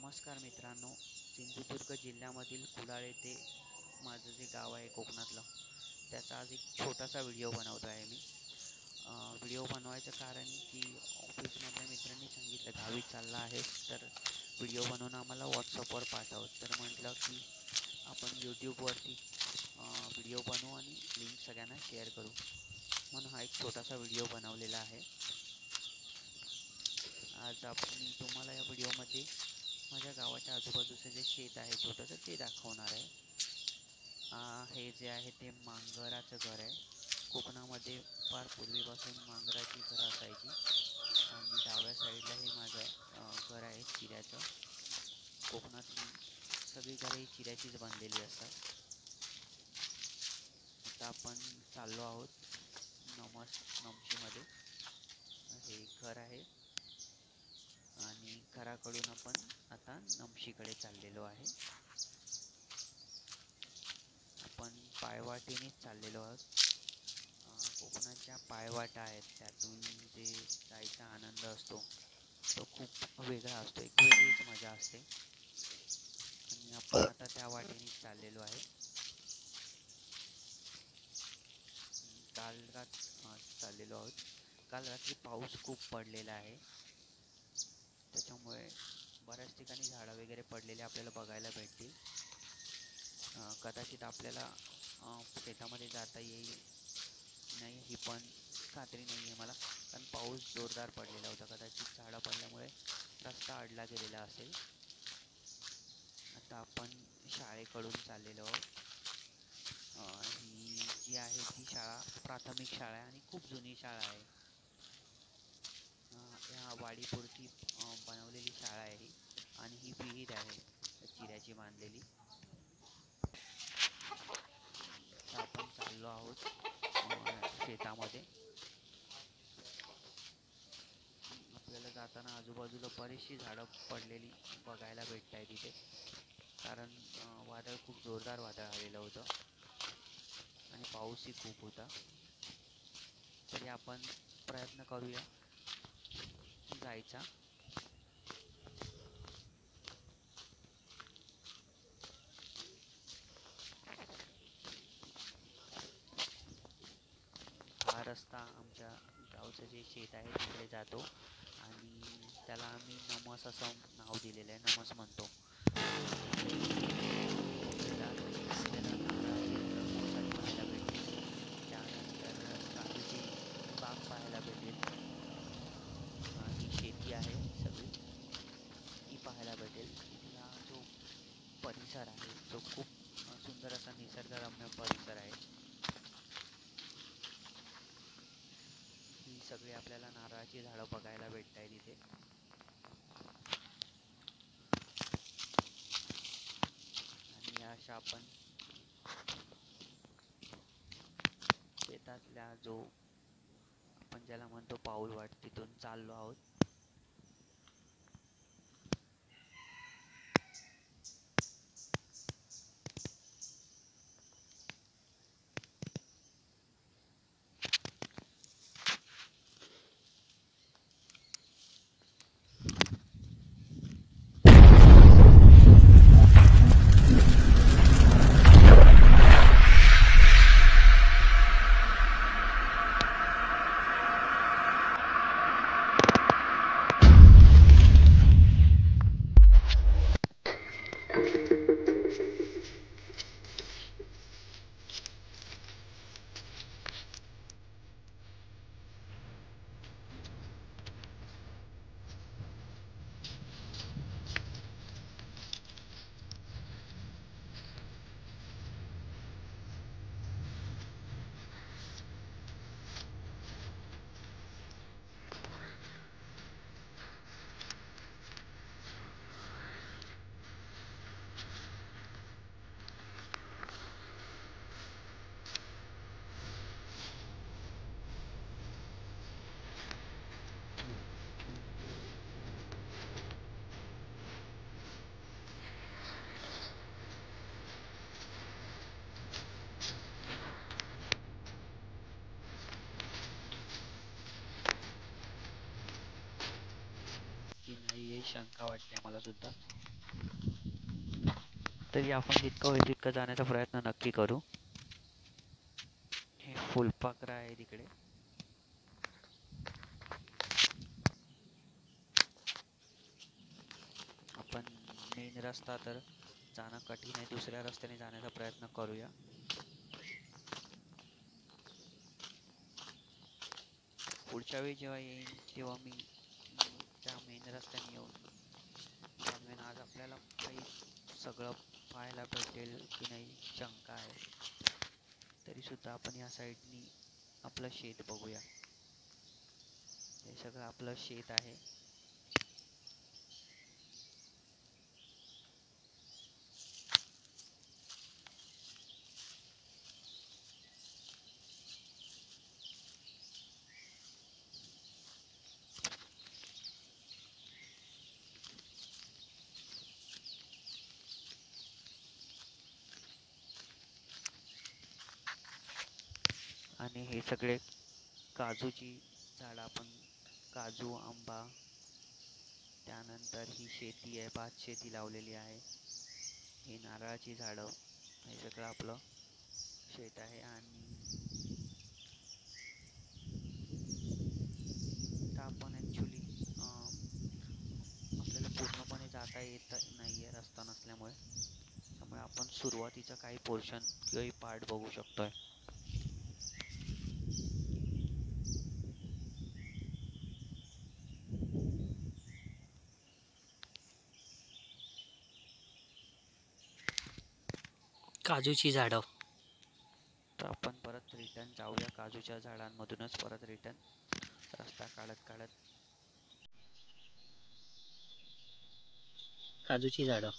नमस्कार मित्रांनो, सिंधुदुर्ग जिल्ह्यामधील कुडाळ येथे माझं जे गाव आहे कोकणातलं, त्याचा आज एक छोटासा व्हिडिओ बनवतो आहे मी. व्हिडिओ बनवायचं कारण की ऑफिसमधल्या मित्रांनी सांगितलं गावी चालला आहेस तर व्हिडिओ बनवून आम्हाला व्हॉट्सअपवर पाठव. तर म्हटलं की आपण यूट्यूबवरती व्हिडिओ बनवू आणि लिंक सगळ्यांना शेअर करू, म्हणून हा एक छोटासा व्हिडिओ बनवलेला आहे. आज मी तुम्हाला या व्हिडिओमध्ये माझ्या गावाच्या आजूबाजूचं जे शेत आहे छोटंसं ते दाखवणार आहे. हे जे आहे ते मांगराचं घर आहे. कोकणामध्ये फार पूर्वीपासून मांगराची घरं असायची आणि डाव्या साईडला हे माझं घर आहे चिऱ्याचं. कोकणातली सगळी घरे ही चिऱ्याचीच बांधलेली असतात. आता आपण चाललो आहोत नमशीमध्ये. हे घर आहे आणि घराकडून आपण आता नमशीकडे चाललेलो आहे. आपण पायवाटेनेच चाललेलो आहोत. कोकणात ज्या पायवाटा आहेत त्यातून जे जायचा आनंद असतो तो खूप वेगळा असतो, एक वेगळीच मजा असते आणि आपण आता त्या वाटेनेच चाललेलो आहे. चाललेलो आहोत. काल रात्री पाऊस खूप पडलेला आहे, त्याच्यामुळे बऱ्याच ठिकाणी झाडं वगैरे पडलेले आपल्याला बघायला भेटतील. कदाचित आपल्याला शेतामध्ये जाता येईल नाही ही पण खात्री नाही आहे मला, कारण पाऊस जोरदार पडलेला होता. कदाचित झाडं पडल्यामुळे रस्ता अडला गेलेला असेल. आता आपण शाळेकडून चाललेलो आहोत. ही जी आहे ती शाळा प्राथमिक शाळा आहे आणि खूप जुनी शाळा आहे. ह्या वाडीपुरती बनवलेली शाळा आहे ही, आणि ही विहीर आहे चिऱ्याची बांधलेली. आता आपण चाललो आहोत शेतामध्ये. आपल्याला जाताना आजूबाजूला बरीचशी झाडं पडलेली बघायला भेटत आहे तिथे, कारण वादळ खूप जोरदार वादळ आलेलं होतं आणि पाऊसही खूप होता. तरी आपण प्रयत्न करूया जायचा. हा रस्ता आमच्या गावचं जे शेत आहे तिकडे जातो आणि त्याला आम्ही नमस असं नाव दिलेलं आहे, नमस म्हणतो. आपल्याला नारळाची झाडं खूप सारी पाहायला भेटतील. त्यानंतर काजूची बाग पाहायला भेटेल. ही शेती आहे सगळी, ती पाहायला भेटेल. इथला जो परिसर आहे जो खूप सुंदर असा निसर्गरम्य परिसर आहे. ही सगळी आपल्याला नारळाची झाडं बघायला भेटत आहेत इथे. आणि अशा आपण शेतातल्या जो आपण ज्याला म्हणतो पाऊलवाट तिथून चाललो आहोत. की नाही हे शंका वाटते मला सुद्धा. तरी आपण जितकं होईल तितकं जाण्याचा प्रयत्न नक्की करू. हे फुलपाखरं आहे तिकडे. आपण मेन रस्ता तर जाणं कठीण आहे, दुसऱ्या रस्त्याने जाण्याचा प्रयत्न करूया. पुढच्या वेळी जेव्हा येईन तेव्हा मी त्या मेन रस्त्याने येऊन दाखवेन. आज आपल्याला काही सगळं पाहायला भेटेल की नाही शंका आहे. तरी सुद्धा आपण या साईडनी आपलं शेत बघूया. हे सगळं आपलं शेत आहे. आणि हे सगळे काजूची झाडं, आपण काजू, आंबा, त्यानंतर ही शेती आहे, भात शेती लावलेली आहे. ही नारळाची झाडं, हे सगळं आपलं शेत आहे. आणि तर आपण ॲक्च्युली आपल्याला पूर्णपणे जाता येत नाही आहे रस्ता नसल्यामुळे. त्यामुळे आपण सुरुवातीचा काही पोर्शन किंवा पार्ट बघू शकतोय. काजूची झाडं. तर आपण परत रिटर्न जाऊया, काजूच्या झाडांमधूनच परत रिटर्न रस्ता काढत काढत. काजूची झाडं.